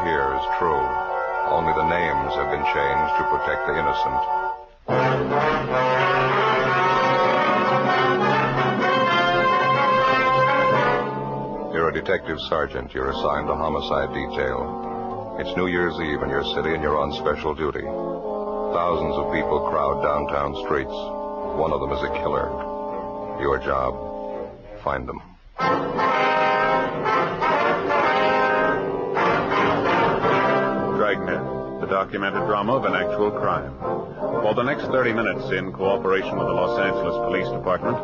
hear is true. Only the names have been changed to protect the innocent. You're a detective sergeant. You're assigned a homicide detail. It's New Year's Eve in your city and you're on special duty. Thousands of people crowd downtown streets. One of them is a killer. Your job, find them. Dragnet, the documented drama of an actual crime. For the next 30 minutes, in cooperation with the Los Angeles Police Department,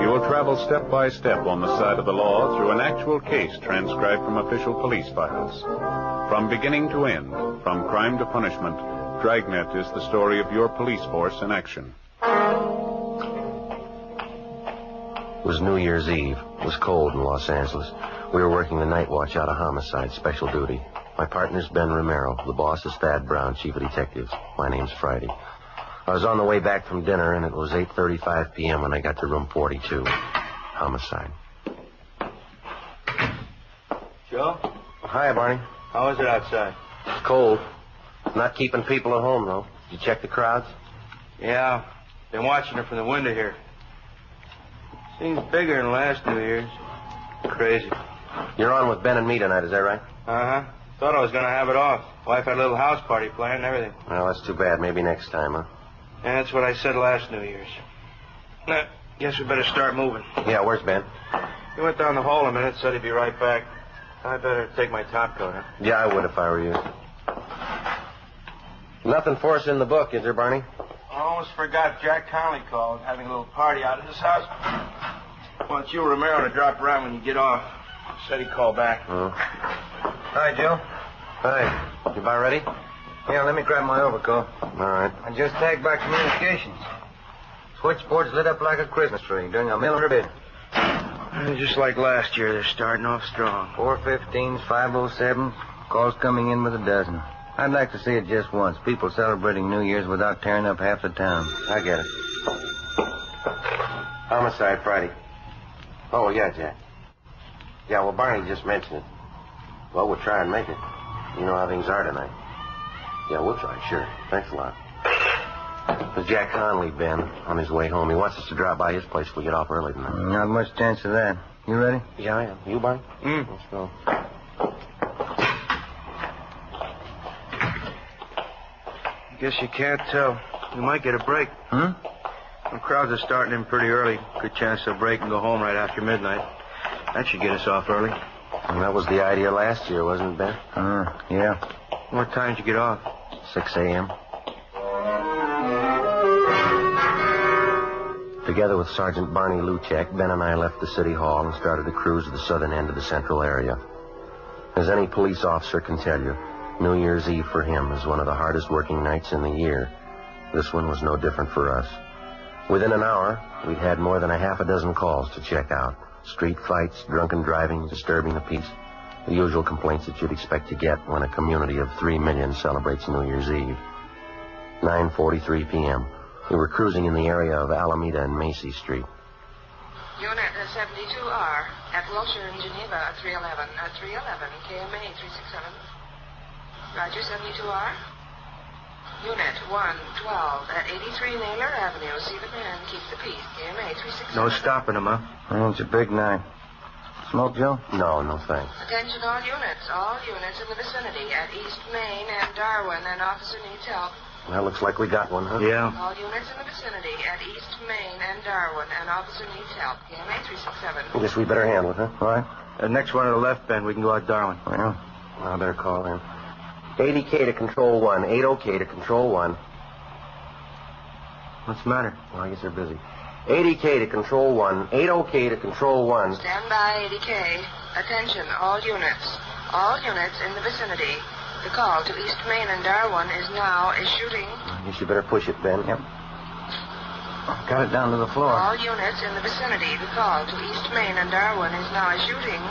you will travel step by step on the side of the law through an actual case transcribed from official police files. From beginning to end, from crime to punishment, Dragnet is the story of your police force in action. It was New Year's Eve. It was cold in Los Angeles. We were working the night watch out of homicide, special duty. My partner's Ben Romero. The boss is Thad Brown, chief of detectives. My name's Friday. I was on the way back from dinner, and it was 8:35 p.m. when I got to room 42. Homicide. Joe? Hi, Barney. How is it outside? It's cold. Not keeping people at home, though. Did you check the crowds? Yeah. Been watching it from the window here. Seems bigger than last New Year's. Crazy. You're on with Ben and me tonight, is that right? Uh-huh. Thought I was going to have it off. Wife had a little house party planned and everything. Well, that's too bad. Maybe next time, huh? Yeah, that's what I said last New Year's. Nah, guess we better start moving. Yeah, where's Ben? He went down the hall a minute, said he'd be right back. I better take my top coat, huh? Yeah, I would if I were you. Nothing for us in the book, is there, Barney? I almost forgot Jack Conley called, having a little party out at his house. Wants you, Romero, to drop around when you get off. Said he'd call back. Oh. Hi, Joe. Hi. You about ready? Yeah, let me grab my overcoat. All right. I just tagged by communications. Switchboard's lit up like a Christmas tree, doing a $1 bid. Just like last year, they're starting off strong. 415s, 507, calls coming in with a dozen. I'd like to see it just once. People celebrating New Year's without tearing up half the town. I get it. Homicide Friday. Oh, yeah, Jack. Yeah, well, Barney just mentioned it. Well, we'll try and make it. You know how things are tonight. Yeah, we'll try, sure. Thanks a lot. There's Jack Conley, Ben, on his way home. He wants us to drop by his place if we get off early tonight. Not much chance of that. You ready? Yeah, I am. You, Barney? Let's go. Guess you can't tell. You might get a break. Hmm? The crowds are starting in pretty early. Good chance they'll break and go home right after midnight. That should get us off early. And that was the idea last year, wasn't it, Ben? Yeah. What time did you get off? 6 a.m. Together with Sergeant Barney Luchek, Ben and I left the city hall and started to cruise to the southern end of the central area. As any police officer can tell you, New Year's Eve for him is one of the hardest working nights in the year. This one was no different for us. Within an hour, we'd had more than a half a dozen calls to check out. Street fights, drunken driving, disturbing the peace. The usual complaints that you'd expect to get when a community of 3 million celebrates New Year's Eve. 9:43 p.m. We were cruising in the area of Alameda and Macy Street. Unit 72R at Wilshire in Geneva at 311. 311 KMA 367. Roger, 72R. Unit 112 at 83 Naylor Avenue. See the man, keep the peace. KMA 367. No stopping them, huh? Well, it's a big night. Smoke, Joe? No, no thanks. Attention all units. All units in the vicinity at East Main and Darwin. An officer needs help. That looks like we got one, huh? Yeah. All units in the vicinity at East Main and Darwin. An officer needs help. KMA 367. I guess we better handle it, huh? All right. Next one to the left, Ben. We can go out Darwin. Well, I better call in. 80K to Control 1. 80K to Control 1. What's the matter? Well, I guess they're busy. 80K to Control 1. 80K to Control 1. Stand by, 80K. Attention, all units. All units in the vicinity. The call to East Main and Darwin is now a shooting. I guess you better push it, Ben. Yep. Got it down to the floor. All units in the vicinity. The call to East Main and Darwin is now a shooting.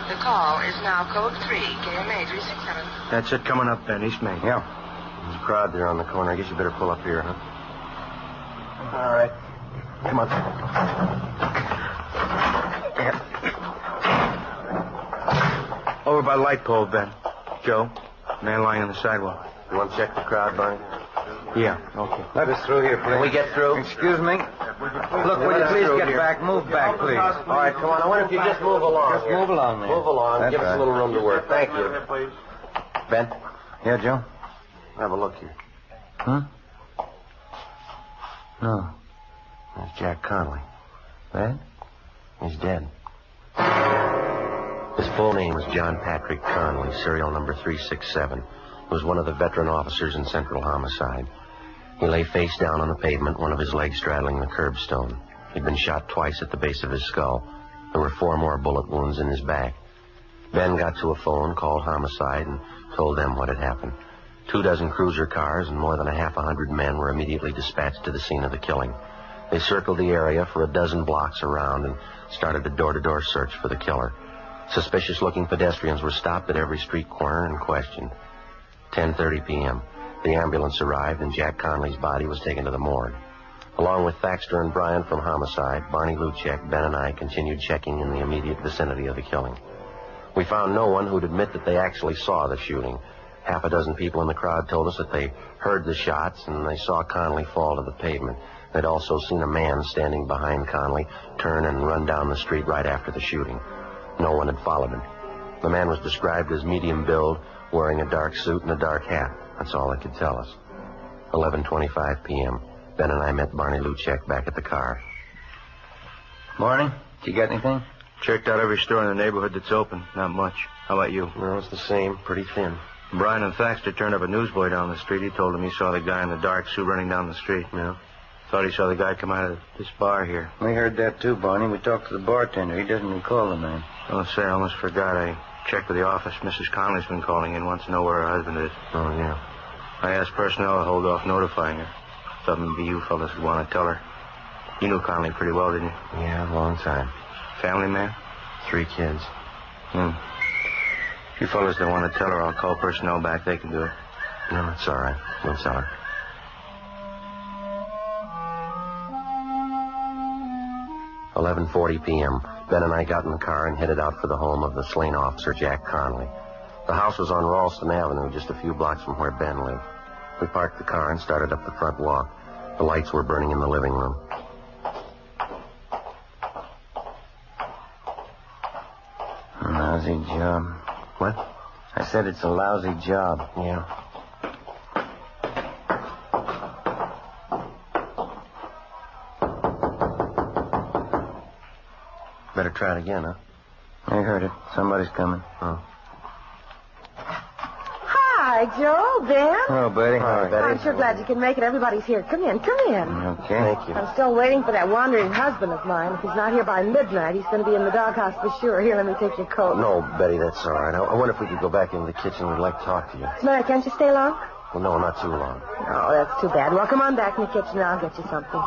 The call is now code 3, KMA 367. That's it coming up, Ben. East Main. Yeah. There's a crowd there on the corner. I guess you better pull up here, huh? All right. Come on. Over by the light pole, Ben. Joe. Man lying on the sidewalk. You want to check the crowd, Barney? Yeah, okay. Let us through here, please. Can we get through? Excuse me. Look, will you please get back? Move back, please. All right, come on. I wonder if you just move along. Just move along, man. Move along. That's Give us a little room to work. Thank you. Ben? Yeah, Joe? Have a look here. Huh? No. There's Jack Conley. That? He's dead. His full name was John Patrick Conley, serial number 367. He was one of the veteran officers in Central Homicide. He lay face down on the pavement, one of his legs straddling the curbstone. He'd been shot twice at the base of his skull. There were 4 more bullet wounds in his back. Ben got to a phone, called Homicide, and told them what had happened. 24 cruiser cars and more than a half 100 men were immediately dispatched to the scene of the killing. They circled the area for a dozen blocks around and started a door-to-door search for the killer. Suspicious-looking pedestrians were stopped at every street corner and questioned. 10:30 p.m. The ambulance arrived and Jack Conley's body was taken to the morgue. Along with Thaxter and Bryan from Homicide, Barney Luchek, Ben, and I continued checking in the immediate vicinity of the killing. We found no one who'd admit that they actually saw the shooting. Half a dozen people in the crowd told us that they heard the shots and they saw Conley fall to the pavement. They'd also seen a man standing behind Conley turn and run down the street right after the shooting. No one had followed him. The man was described as medium build, wearing a dark suit and a dark hat. That's all they could tell us. 11:25 p.m. Ben and I met Barney Luchek back at the car. Morning. Did you get anything? Checked out every store in the neighborhood that's open. Not much. How about you? No, it's the same. Pretty thin. Bryan and Thaxter turned up a newsboy down the street. He told him he saw the guy in the dark suit running down the street. Yeah? Thought he saw the guy come out of this bar here. We heard that too, Barney. We talked to the bartender. He doesn't recall the man. Oh, say, I almost forgot. I checked with the office. Mrs. Conley's been calling in. Wants to know where her husband is. Oh, yeah. I asked personnel to hold off notifying her. Thought maybe you fellas would want to tell her. You knew Conley pretty well, didn't you? Yeah, a long time. Family man? 3 kids. If you fellas don't want to tell her, I'll call personnel back. They can do it. No, it's all right. We'll tell her. 11:40 p.m. Ben and I got in the car and headed out for the home of the slain officer, Jack Conley. The house was on Ralston Avenue, just a few blocks from where Ben lived. We parked the car and started up the front walk. The lights were burning in the living room. Lousy job. What? I said it's a lousy job. Yeah. Better try it again, huh? I heard it. Somebody's coming. Oh. Hi, Joe, Ben. Hello, Betty. Hi, Betty. I'm sure glad you can make it. Everybody's here. Come in, come in. Okay. Thank you. I'm still waiting for that wandering husband of mine. If he's not here by midnight, he's going to be in the doghouse for sure. Here, let me take your coat. No, Betty, that's all right. I wonder if we could go back into the kitchen. We'd like to talk to you. Mary, can't you stay long? Well, no, not too long. Oh, that's too bad. Well, come on back in the kitchen and I'll get you something.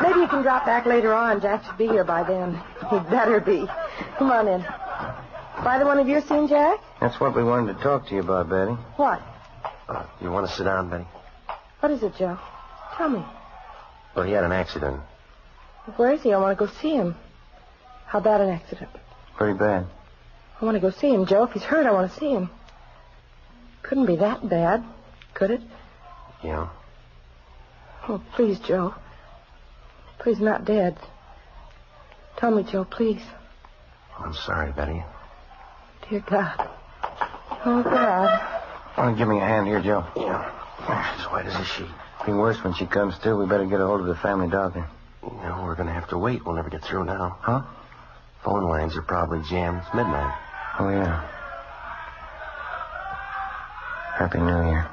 Maybe you can drop back later on. Jack should be here by then. He'd better be. Come on in. Either one of you seen Jack? That's what we wanted to talk to you about, Betty. What? You want to sit down, Betty? What is it, Joe? Tell me. Well, he had an accident. Where is he? I want to go see him. How bad an accident? Pretty bad. I want to go see him, Joe. If he's hurt, I want to see him. Couldn't be that bad, could it? Yeah. Oh, please, Joe. Please, not dead. Tell me, Joe, please. I'm sorry, Betty. Dear God. Oh, God. Want to give me a hand here, Joe? Yeah. As white as a sheet. Be worse when she comes to. We better get a hold of the family doctor. No, we're going to have to wait. We'll never get through now. Huh? Phone lines are probably jammed. It's midnight. Oh, yeah. Happy New Year.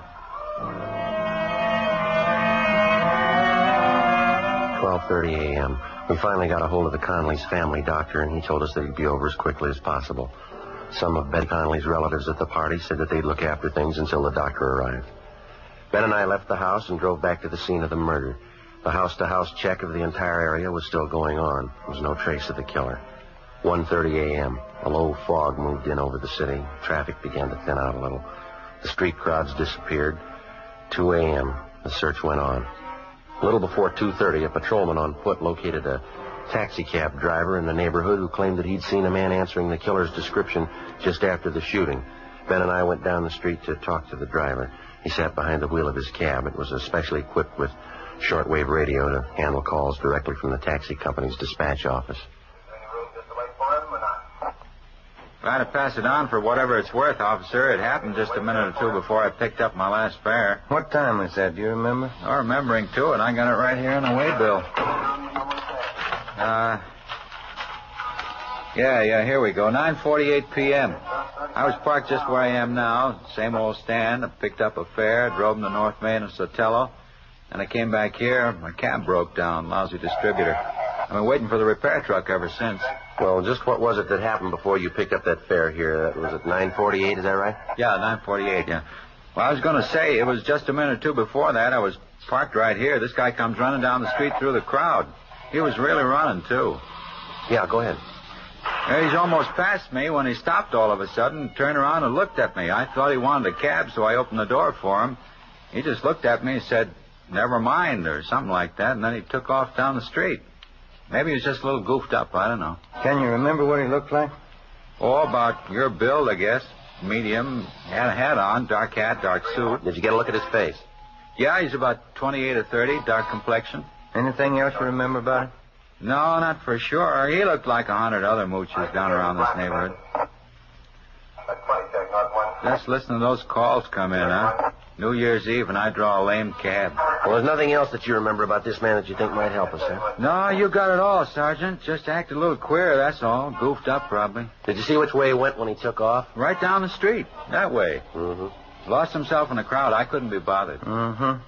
12:30 a.m. We finally got a hold of the Conley's family doctor, and he told us that he'd be over as quickly as possible. Some of Betty Conley's relatives at the party said that they'd look after things until the doctor arrived. Ben and I left the house and drove back to the scene of the murder. The house-to-house check of the entire area was still going on. There was no trace of the killer. 1:30 a.m. A low fog moved in over the city. Traffic began to thin out a little. The street crowds disappeared. 2 a.m. The search went on. A little before 2:30, a patrolman on foot located a taxicab driver in the neighborhood who claimed that he'd seen a man answering the killer's description just after the shooting. Ben and I went down the street to talk to the driver. He sat behind the wheel of his cab. It was especially equipped with shortwave radio to handle calls directly from the taxi company's dispatch office. Try to pass it on for whatever it's worth, officer. It happened just a minute or two before I picked up my last fare. What time was that? Do you remember? Oh, remembering, too, and I got it right here in the waybill. Yeah, here we go. 9:48 p.m. I was parked just where I am now. Same old stand. I picked up a fare, drove him to North Main and Sotelo, and I came back here. My cab broke down. Lousy distributor. I've been waiting for the repair truck ever since. Well, just what was it that happened before you picked up that fare here? That was at 9:48, is that right? Yeah, 9:48, yeah. Well, I was going to say, it was just a minute or two before that. I was parked right here. This guy comes running down the street through the crowd. He was really running, too. Yeah, go ahead. He's almost past me when he stopped all of a sudden, turned around and looked at me. I thought he wanted a cab, so I opened the door for him. He just looked at me and said, "Never mind," or something like that, and then he took off down the street. Maybe he was just a little goofed up, I don't know. Can you remember what he looked like? Oh, about your build, I guess. Medium, had a hat on, dark hat, dark suit. Did you get a look at his face? Yeah, he's about 28 or 30, dark complexion. Anything else you remember about him? No, not for sure. He looked like 100 other mooches down around this neighborhood. Just listen to those calls come in, huh? New Year's Eve, and I draw a lame cab. Well, there's nothing else that you remember about this man that you think might help us, huh? No, you got it all, Sergeant. Just acted a little queer, that's all. Goofed up, probably. Did you see which way he went when he took off? Right down the street. That way. Mm-hmm. Lost himself in the crowd. I couldn't be bothered. Mm-hmm.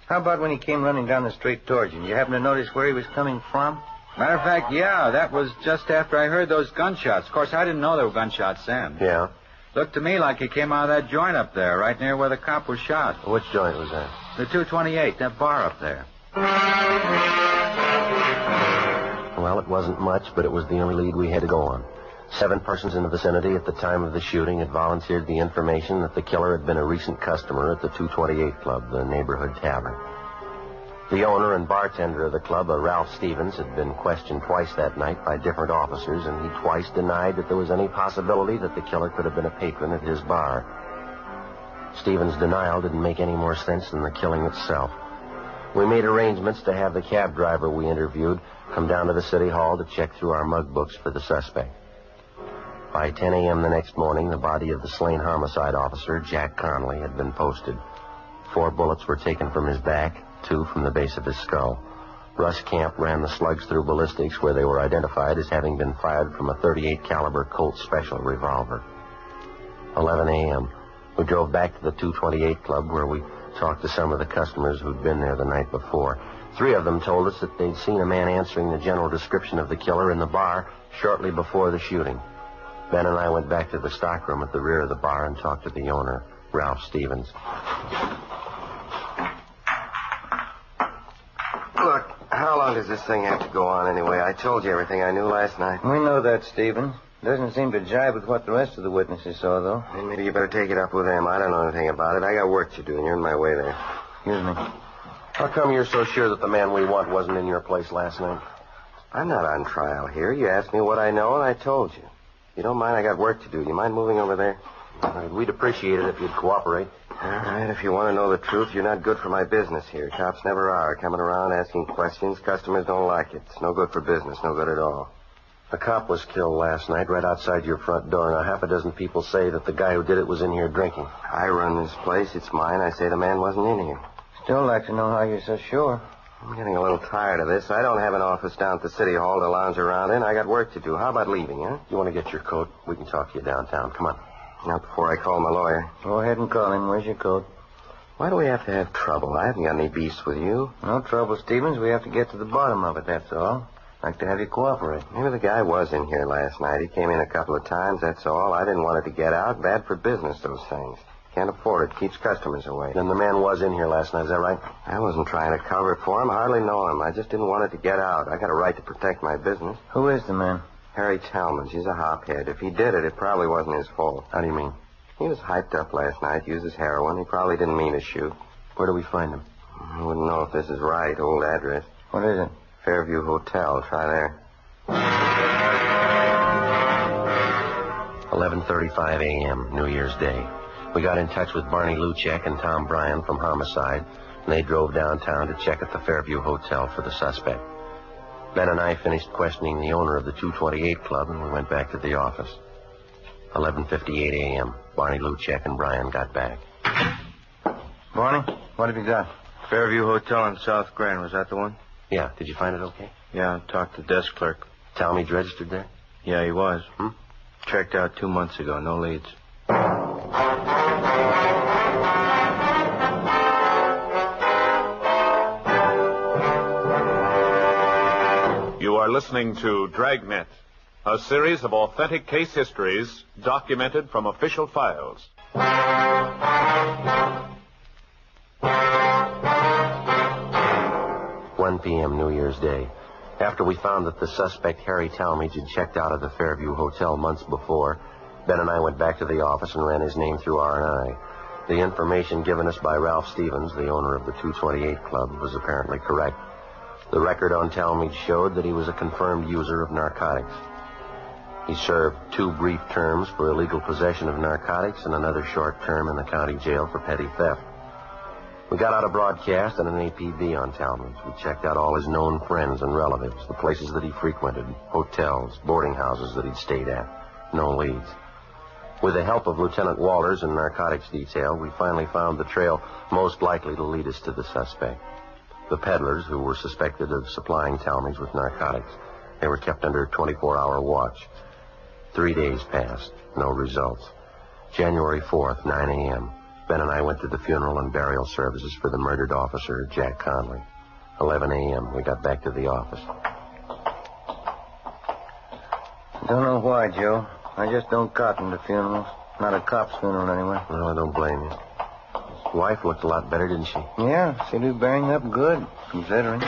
How about when he came running down the street towards you? Did you happen to notice where he was coming from? Matter of fact, yeah, that was just after I heard those gunshots. Of course, I didn't know there were gunshots then. Yeah. Looked to me like he came out of that joint up there, right near where the cop was shot. Which joint was that? The 228, that bar up there. Well, it wasn't much, but it was the only lead we had to go on. 7 persons in the vicinity at the time of the shooting had volunteered the information that the killer had been a recent customer at the 228 Club, the neighborhood tavern. The owner and bartender of the club, Ralph Stevens, had been questioned twice that night by different officers, and he twice denied that there was any possibility that the killer could have been a patron at his bar. Stevens' denial didn't make any more sense than the killing itself. We made arrangements to have the cab driver we interviewed come down to the city hall to check through our mug books for the suspect. By 10 a.m. the next morning, the body of the slain homicide officer, Jack Conley, had been posted. 4 bullets were taken from his back, 2 from the base of his skull. Russ Camp ran the slugs through ballistics, where they were identified as having been fired from a .38 caliber Colt Special revolver. 11 a.m. We drove back to the 228 Club, where we talked to some of the customers who'd been there the night before. 3 of them told us that they'd seen a man answering the general description of the killer in the bar shortly before the shooting. Ben and I went back to the stockroom at the rear of the bar and talked to the owner, Ralph Stevens. Look, how long does this thing have to go on anyway? I told you everything I knew last night. We know that, Stevens. Doesn't seem to jibe with what the rest of the witnesses saw, though. Then maybe you better take it up with them. I don't know anything about it. I got work to do, and you're in my way there. Excuse me. How come you're so sure that the man we want wasn't in your place last night? I'm not on trial here. You asked me what I know, and I told you. If you don't mind, I got work to do. You mind moving over there? All right, we'd appreciate it if you'd cooperate. All right, if you want to know the truth, you're not good for my business here. Cops never are. Coming around asking questions, customers don't like it. It's no good for business, no good at all. A cop was killed last night right outside your front door. Now, half a dozen people say that the guy who did it was in here drinking. I run this place. It's mine. I say the man wasn't in here. Still like to know how you're so sure. I'm getting a little tired of this. I don't have an office down at the city hall to lounge around in. I got work to do. How about leaving, huh? You want to get your coat? We can talk to you downtown. Come on. Not before I call my lawyer. Go ahead and call him. Where's your coat? Why do we have to have trouble? I haven't got any beefs with you. No trouble, Stevens. We have to get to the bottom of it, that's all. Like to have you cooperate. Maybe the guy was in here last night. He came in a couple of times, that's all. I didn't want it to get out. Bad for business, those things. Can't afford it. Keeps customers away. Then the man was in here last night, is that right? I wasn't trying to cover it for him. I hardly know him. I just didn't want it to get out. I got a right to protect my business. Who is the man? Harry Talmadge. He's a hophead. If he did it, it probably wasn't his fault. How do you mean? He was hyped up last night, uses heroin. He probably didn't mean to shoot. Where do we find him? I wouldn't know if this is right. Old address. What is it? Fairview Hotel. Try there. 11:35 a.m., New Year's Day. We got in touch with Barney Luchek and Tom Bryan from Homicide, and they drove downtown to check at the Fairview Hotel for the suspect. Ben and I finished questioning the owner of the 228 Club, and we went back to the office. 11:58 a.m., Barney Luchek and Bryan got back. Barney, what have you got? Fairview Hotel in South Grand. Was that the one? Yeah, did you find it okay? Yeah, I talked to the desk clerk. Talmadge registered there? Yeah, he was. Checked out 2 months ago. No leads. You are listening to Dragnet, a series of authentic case histories documented from official files. 1 p.m. New Year's Day. After we found that the suspect, Harry Talmadge, had checked out of the Fairview Hotel months before, Ben and I went back to the office and ran his name through R&I. The information given us by Ralph Stevens, the owner of the 228 Club, was apparently correct. The record on Talmadge showed that he was a confirmed user of narcotics. He served 2 brief terms for illegal possession of narcotics and another short term in the county jail for petty theft. We got out a broadcast and an APB on Talmadge. We checked out all his known friends and relatives, the places that he frequented, hotels, boarding houses that he'd stayed at. No leads. With the help of Lieutenant Walters and narcotics detail, we finally found the trail most likely to lead us to the suspect. The peddlers who were suspected of supplying Talmadge with narcotics. They were kept under a 24-hour watch. 3 days passed. No results. January 4th, 9 a.m. Ben and I went to the funeral and burial services for the murdered officer, Jack Conley. 11 a.m. We got back to the office. Don't know why, Joe. I just don't cotton to funerals. Not a cop's funeral, anyway. No, I don't blame you. His wife looked a lot better, didn't she? Yeah, she do bearing up good, considering.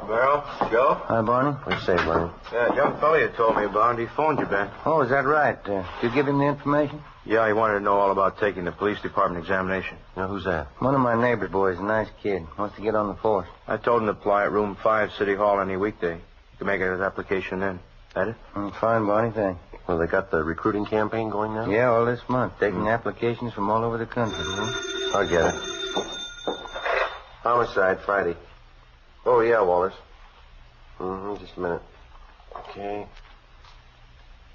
Well, Joe? Hi, Barney. What do you say, Barney? That young fella you told me about, he phoned you, Ben. Oh, is that right? Did you give him the information? Yeah, he wanted to know all about taking the police department examination. Now, who's that? One of my neighbor boys, a nice kid. Wants to get on the force. I told him to apply at room 5, City Hall, any weekday. You can make his application then. That it? Fine, Barney, thanks. Well, they got the recruiting campaign going now? Yeah, all this month. Taking applications from all over the country. I'll get it. Homicide, Friday. Oh, yeah, Walters. Just a minute. Okay.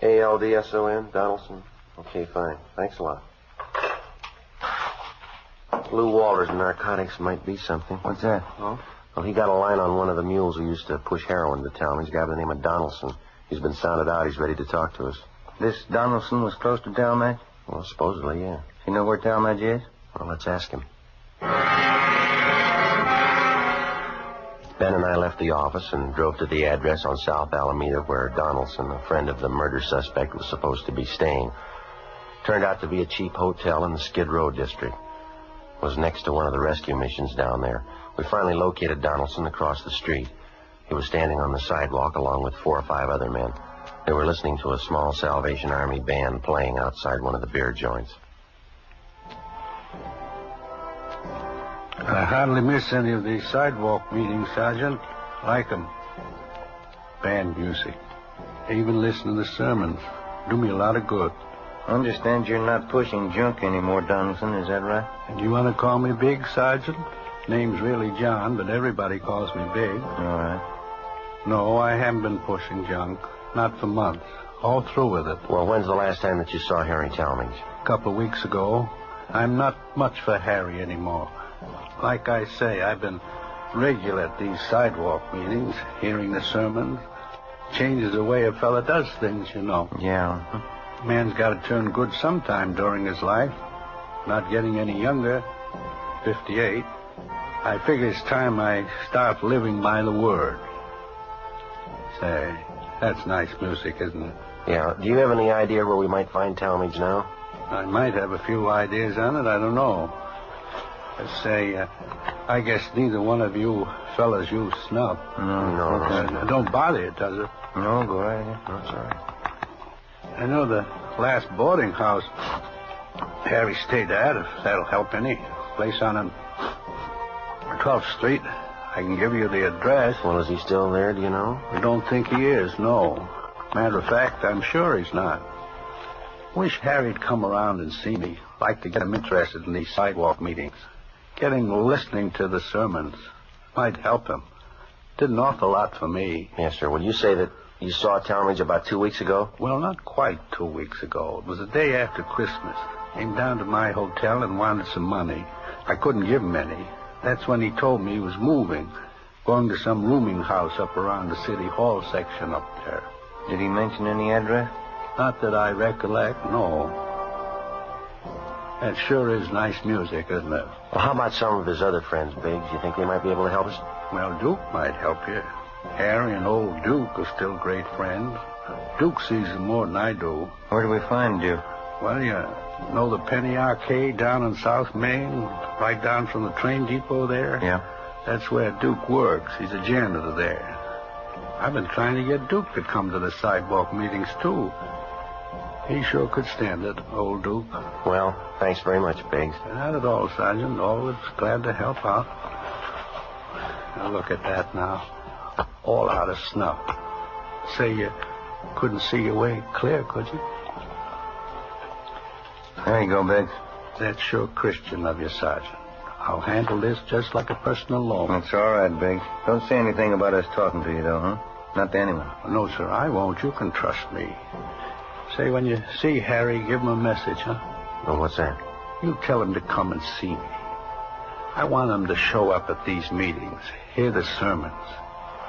A-L-D-S-O-N, Donaldson. Okay, fine. Thanks a lot. Lou Walters, narcotics might be something. What's that? Oh? Well, he got a line on one of the mules who used to push heroin to town. He's a guy by the name of Donaldson. He's been sounded out. He's ready to talk to us. This Donaldson was close to Talmadge? Well, supposedly, yeah. You know where Talmadge is? Well, let's ask him. Ben and I left the office and drove to the address on South Alameda where Donaldson, a friend of the murder suspect, was supposed to be staying. Turned out to be a cheap hotel in the Skid Row district. It was next to one of the rescue missions down there. We finally located Donaldson across the street. He was standing on the sidewalk along with 4 or 5 other men. They were listening to a small Salvation Army band playing outside one of the beer joints. I hardly miss any of these sidewalk meetings, Sergeant. Like 'em. Band music. I even listen to the sermons. Do me a lot of good. I understand you're not pushing junk anymore, Donaldson. Is that right? And you want to call me Big, Sergeant? Name's really John, but everybody calls me Big. All right. No, I haven't been pushing junk. Not for months. All through with it. Well, when's the last time that you saw Harry Talmadge? A couple of weeks ago. I'm not much for Harry anymore. Like I say, I've been regular at these sidewalk meetings, hearing the sermons. Changes the way a fella does things, you know. Yeah. Man's got to turn good sometime during his life. Not getting any younger. 58. I figure it's time I start living by the word. Say, that's nice music, isn't it? Yeah. Do you have any idea where we might find Talmadge now? I might have a few ideas on it. I don't know. Say, I guess neither one of you fellas use snuff. No. Don't bother you, does it? No, go right ahead. That's all right. I know the last boarding house Harry stayed at, if that'll help any. Place on 12th Street. I can give you the address. Well, is he still there, do you know? I don't think he is, no. Matter of fact, I'm sure he's not. Wish Harry'd come around and see me. Like to get him interested in these sidewalk meetings. Get him listening to the sermons. Might help him. Did an awful lot for me. Yes, sir. Will you say that you saw Talmadge about 2 weeks ago? Well, not quite 2 weeks ago. It was the day after Christmas. Came down to my hotel and wanted some money. I couldn't give him any. That's when he told me he was moving. Going to some rooming house up around the city hall section up there. Did he mention any address? Not that I recollect, no. That sure is nice music, isn't it? Well, how about some of his other friends, Biggs? You think they might be able to help us? Well, Duke might help you. Harry and old Duke are still great friends. Duke sees them more than I do. Where do we find Duke? Well, you know the Penny Arcade down in South Main? Right down from the train depot there? Yeah. That's where Duke works. He's a janitor there. I've been trying to get Duke to come to the sidewalk meetings, too. He sure could stand it, old Duke. Well, thanks very much, Biggs. Not at all, Sergeant. Always glad to help out. Now, look at that now. All out of snuff. Say you couldn't see your way clear, could you? There you go, Biggs. That's sure Christian of you, Sergeant. I'll handle this just like a personal loan. That's all right, Biggs. Don't say anything about us talking to you, though, huh? Not to anyone. No, sir, I won't. You can trust me. Say, when you see Harry, give him a message, huh? Well, what's that? You tell him to come and see me. I want him to show up at these meetings, hear the sermons.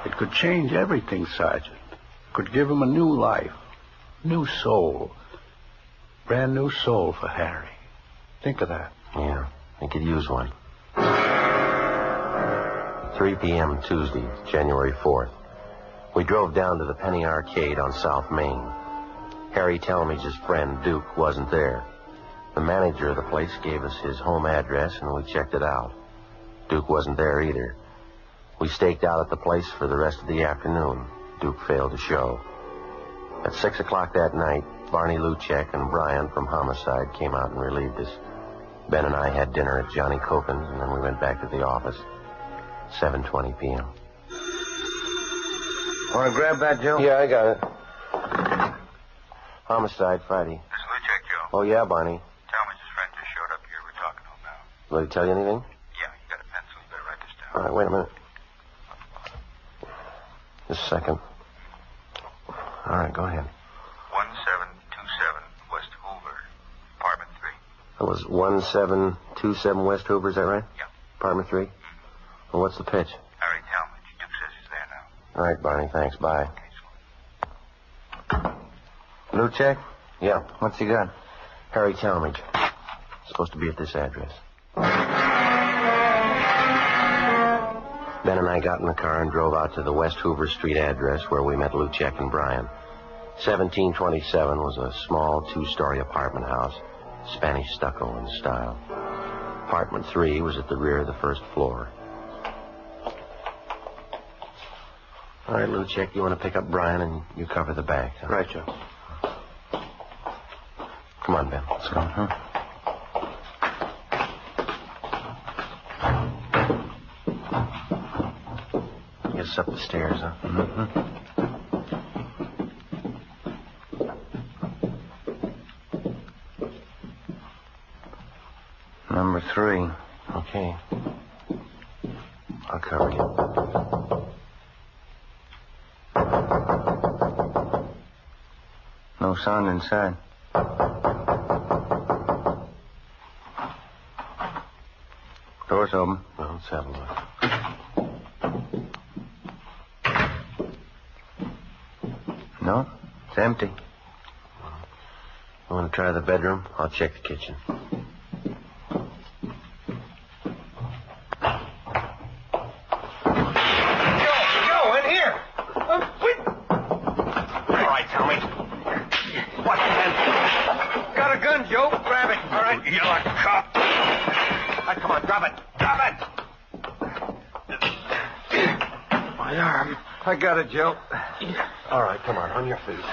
It could change everything, Sergeant. Could give him a new life, new soul. Brand new soul for Harry. Think of that. Yeah, I could use one. 3 p.m. Tuesday, January 4th. We drove down to the Penny Arcade on South Main. Harry Talmadge's friend, Duke, wasn't there. The manager of the place gave us his home address, and we checked it out. Duke wasn't there either. We staked out at the place for the rest of the afternoon. Duke failed to show. At 6 o'clock that night, Barney Luchek and Brian from Homicide came out and relieved us. Ben and I had dinner at Johnny Copen's, and then we went back to the office. 7:20 p.m. Want to grab that, Joe? Yeah, I got it. Homicide, Friday. This is Luchek, Joe. Oh, yeah, Barney. Talmadge's friend just showed up here. We're talking to him now. Will he tell you anything? Yeah, you got a pencil. You better write this down. All right, wait a minute. Just a second. All right, go ahead. 1727 West Hoover, apartment 3. That was 1727 West Hoover, is that right? Yeah. Apartment 3? Well, what's the pitch? Harry Talmadge. Duke says he's there now. All right, Barney, thanks. Bye. Luchek? Yeah. What's he got? Harry Talmadge. Supposed to be at this address. Ben and I got in the car and drove out to the West Hoover Street address where we met Luchek and Brian. 1727 was a small two-story apartment house, Spanish stucco in style. Apartment 3 was at the rear of the first floor. All right, Luchek, you want to pick up Brian and you cover the back. Huh? Right, Joe. Come on, Ben. Let's go. Get us up the stairs, huh? Mm-hmm. Number 3. Okay. I'll cover you. No sound inside. Door's open. Well, let's have a look. No, it's empty. You want to try the bedroom? I'll check the kitchen. Joe, in here. Wait. All right, tell me. What the hell? Got a gun, Joe. Grab it. All right. You're like a cop. All right, come on, drop it. Drop it. My arm. I got it, Joe. All right, come on your feet.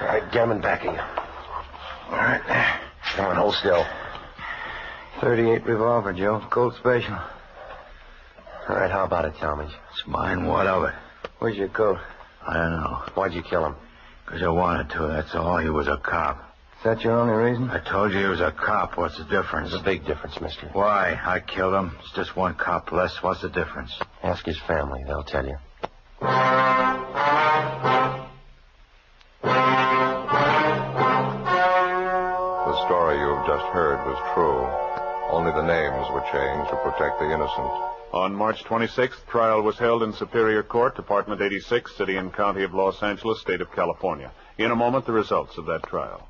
All right, gammon backing you. All right. Come on, hold still. 38 revolver, Joe. Colt Special. All right, how about it, Talmadge? It's mine. What of it? Where's your coat? I don't know. Why'd you kill him? Because I wanted to, that's all. He was a cop. Is that your only reason? I told you he was a cop. What's the difference? There's a big difference, mister. Why? I killed him. It's just one cop less. What's the difference? Ask his family. They'll tell you. The story you have just heard was true. Only the names were changed to protect the innocent. On March 26th, trial was held in Superior Court, Department 86, City and County of Los Angeles, State of California. In a moment, the results of that trial.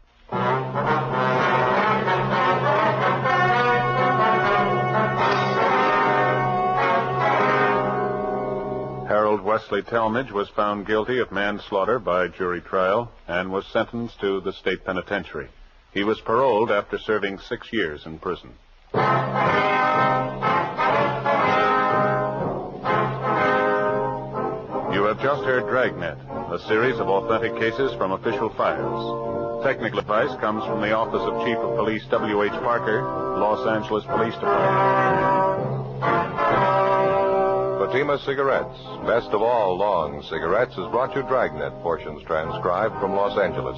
Harold Wesley Talmadge was found guilty of manslaughter by jury trial and was sentenced to the state penitentiary. He was paroled after serving 6 years in prison. You have just heard Dragnet, a series of authentic cases from official files. Technical advice comes from the Office of Chief of Police W.H. Parker, Los Angeles Police Department. Fatima Cigarettes, best of all long cigarettes, has brought you Dragnet, portions transcribed from Los Angeles.